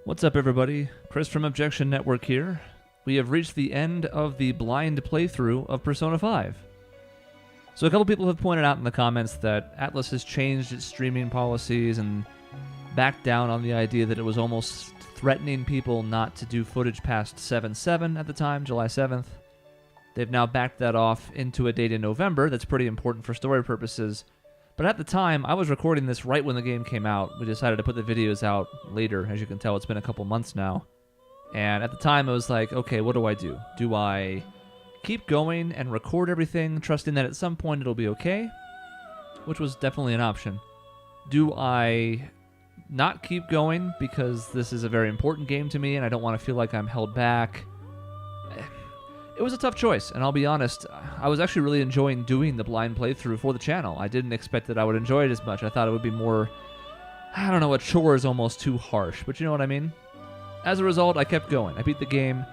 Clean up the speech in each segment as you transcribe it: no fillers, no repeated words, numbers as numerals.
What's up, everybody? Chris from Objection Network here. We have reached the end of the blind playthrough of Persona 5. So a couple people have pointed out in the comments that Atlus has changed its streaming policies and backed down on the idea that it was almost threatening people not to do footage past 7/7 at the time, July 7th. They've now backed that off into a date in November that's pretty important for story purposes. But at the time, I was recording this right when the game came out. We decided to put the videos out later. As you can tell, it's been a couple months now. And at the time, I was like, okay, what do I do? Do I keep going and record everything, trusting that at some point it'll be okay? Which was definitely an option. Do I not keep going because this is a very important game to me and I don't want to feel like I'm held back? It was a tough choice, and I'll be honest, I was actually really enjoying doing the blind playthrough for the channel. I didn't expect that I would enjoy it as much. I thought it would be more, I don't know, a chore is almost too harsh, but you know what I mean? As a result, I kept going. I beat the game.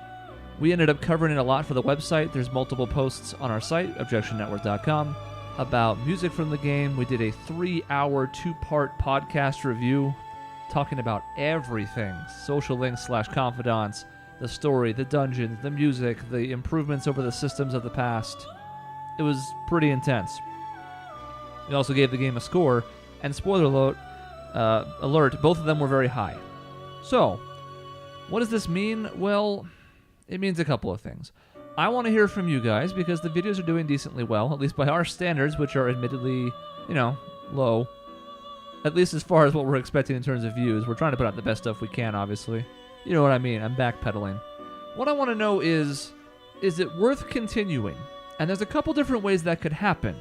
We ended up covering it a lot for the website. There's multiple posts on our site, objectionnetwork.com, about music from the game. We did a 3-hour, 2-part podcast review talking about everything. Social links / confidants, the story, the dungeons, the music, the improvements over the systems of the past. It was pretty intense. We also gave the game a score, and spoiler alert, both of them were very high. So, what does this mean? Well, it means a couple of things. I want to hear from you guys because the videos are doing decently well, at least by our standards, which are admittedly, low. At least as far as what we're expecting in terms of views. We're trying to put out the best stuff we can, obviously. You know what I mean, I'm backpedaling. What I want to know is it worth continuing? And there's a couple different ways that could happen.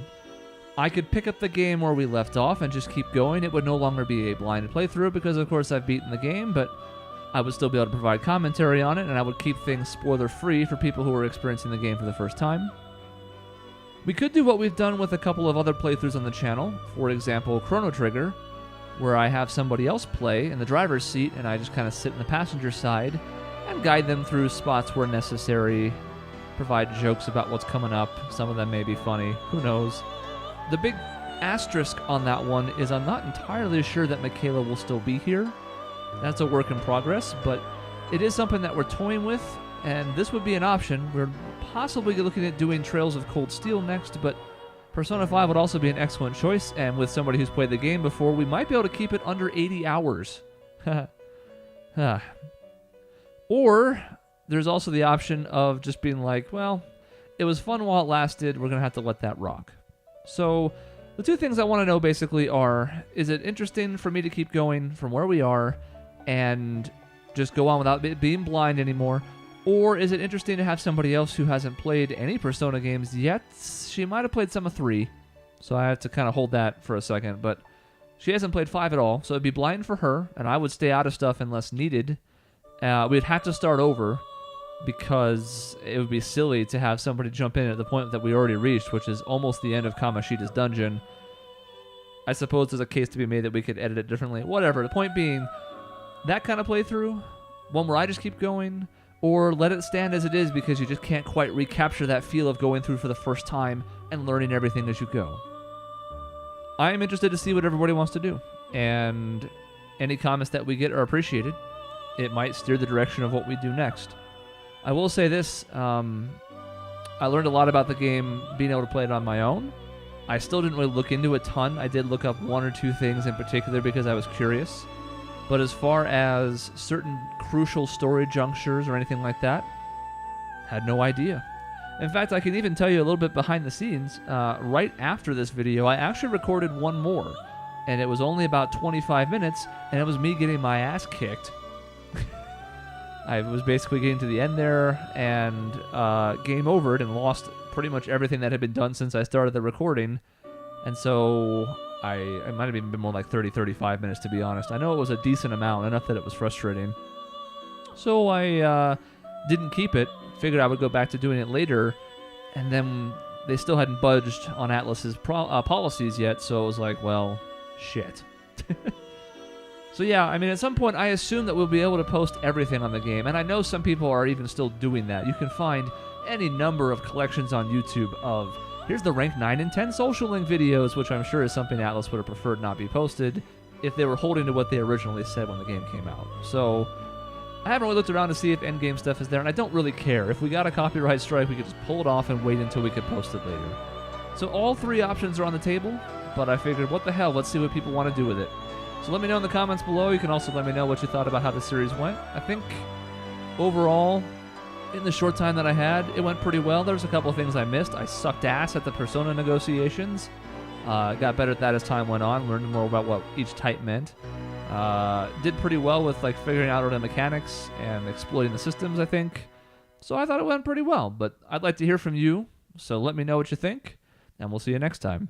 I could pick up the game where we left off and just keep going. It would no longer be a blinded playthrough because, of course, I've beaten the game, but I would still be able to provide commentary on it, and I would keep things spoiler-free for people who are experiencing the game for the first time. We could do what we've done with a couple of other playthroughs on the channel. For example, Chrono Trigger, where I have somebody else play in the driver's seat and I just kind of sit in the passenger side and guide them through spots where necessary, provide jokes about what's coming up. Some of them may be funny, who knows. The big asterisk on that one is I'm not entirely sure that Michaela will still be here. That's a work in progress, but it is something that we're toying with, and this would be an option. We're possibly looking at doing Trails of Cold Steel next, but Persona 5 would also be an excellent choice, and with somebody who's played the game before, we might be able to keep it under 80 hours. Or, there's also the option of just being like, well, it was fun while it lasted, we're going to have to let that rock. So, the two things I want to know basically are, is it interesting for me to keep going from where we are and just go on without being blind anymore? Or is it interesting to have somebody else who hasn't played any Persona games yet? She might have played some of 3, so I have to kind of hold that for a second. But she hasn't played 5 at all, so it'd be blind for her, and I would stay out of stuff unless needed. We'd have to start over because it would be silly to have somebody jump in at the point that we already reached, which is almost the end of Kamoshida's dungeon. I suppose there's a case to be made that we could edit it differently. Whatever. The point being, that kind of playthrough, one where I just keep going, or let it stand as it is because you just can't quite recapture that feel of going through for the first time and learning everything as you go. I am interested to see what everybody wants to do, and any comments that we get are appreciated. It might steer the direction of what we do next. I will say this, I learned a lot about the game being able to play it on my own. I still didn't really look into it a ton. I did look up 1 or 2 things in particular because I was curious. But as far as certain crucial story junctures or anything like that, had no idea. In fact, I can even tell you a little bit behind the scenes. Right after this video, I actually recorded one more, and it was only about 25 minutes, and it was me getting my ass kicked. I was basically getting to the end there, and game overed and lost pretty much everything that had been done since I started the recording, and so it might have even been more like 30-35 minutes, to be honest. I know it was a decent amount, enough that it was frustrating. So I didn't keep it, figured I would go back to doing it later, and then they still hadn't budged on Atlus's policies yet, so it was like, well, shit. So yeah, I mean, at some point, I assume that we'll be able to post everything on the game, and I know some people are even still doing that. You can find any number of collections on YouTube of, here's the rank 9 and 10 social link videos, which I'm sure is something Atlus would have preferred not be posted if they were holding to what they originally said when the game came out. So I haven't really looked around to see if endgame stuff is there, and I don't really care. If we got a copyright strike, we could just pull it off and wait until we could post it later. So all 3 options are on the table, but I figured, what the hell, let's see what people want to do with it. So let me know in the comments below. You can also let me know what you thought about how the series went. I think, overall, in the short time that I had, it went pretty well. There's a couple of things I missed. I sucked ass at the Persona negotiations. Got better at that as time went on, learned more about what each type meant. Did pretty well with like figuring out all the mechanics and exploiting the systems, I think. So I thought it went pretty well, but I'd like to hear from you, so let me know what you think, and we'll see you next time.